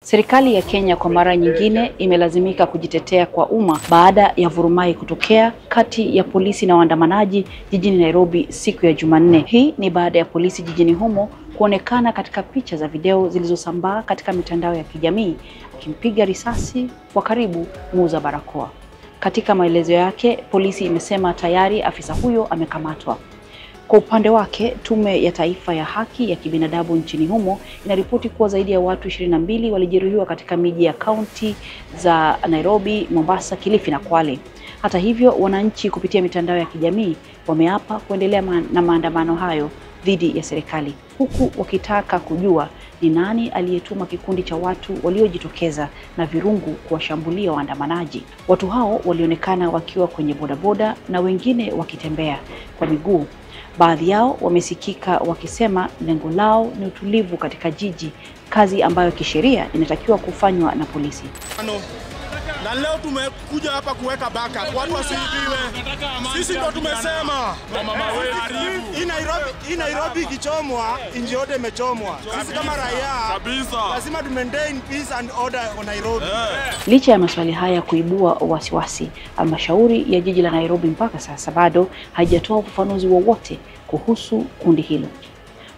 Serikali ya Kenya kwa mara nyingine imelazimika kujitetea kwa umma baada ya vurumai kutokea kati ya polisi na waandamanaji jijini Nairobi siku ya Jumanne. Hii ni baada ya polisi jijini humo kuonekana katika picha za video zilizosambaa katika mitandao ya kijamii akimpiga risasi kwa karibu muuza barakoa. Katika maelezo yake, polisi imesema tayari afisa huyo amekamatwa. Kwa upande wake, Tume ya Taifa ya Haki ya Kibinadamu nchini humo inaripoti kuwa zaidi ya watu 22 walijeruhiwa katika miji ya kaunti za Nairobi, Mombasa, Kilifi na Kwale. Hata hivyo, wananchi kupitia mitandao ya kijamii wameapa kuendelea na maandamano hayo dhidi ya serikali, huku wakitaka kujua ni nani aliyetuma kikundi cha watu waliojitokeza na virungu kuwashambulia waandamanaji. Watu hao walionekana wakiwa kwenye bodaboda na wengine wakitembea kwa miguu. Baadhi yao wamesikika wakisema lengo lao ni utulivu katika jiji, kazi ambayo kisheria inatakiwa kufanywa na polisi. Na leo tumekuja hapa kuweka backup, watu wasiibiwe. Sisi ndo tumesema hii Nairobi ikichomwa, nchi yote imechomwa. Sisi kama raia lazima tu maintain peace and order on Nairobi. Licha ya maswali haya kuibua wasiwasi, halmashauri ya jiji la Nairobi mpaka sasa bado haijatoa ufafanuzi wowote kuhusu kundi hilo.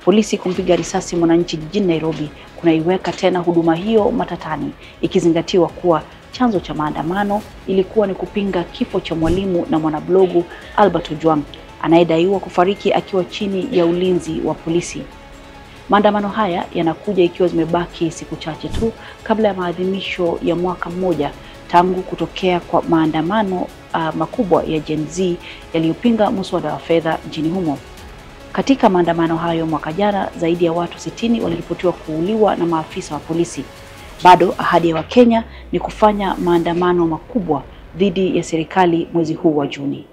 Polisi kumpiga risasi mwananchi jijini Nairobi kunaiweka tena huduma hiyo matatani, ikizingatiwa kuwa chanzo cha maandamano ilikuwa ni kupinga kifo cha mwalimu na mwanablogu Albert Ojwang anayedaiwa kufariki akiwa chini ya ulinzi wa polisi. Maandamano haya yanakuja ikiwa zimebaki siku chache tu kabla ya maadhimisho ya mwaka mmoja tangu kutokea kwa maandamano makubwa ya Gen Z yaliyopinga muswada wa fedha nchini humo. Katika maandamano hayo mwaka jana, zaidi ya watu 60 waliripotiwa kuuliwa na maafisa wa polisi. Bado ahadi ya Wakenya ni kufanya maandamano makubwa dhidi ya serikali mwezi huu wa Juni.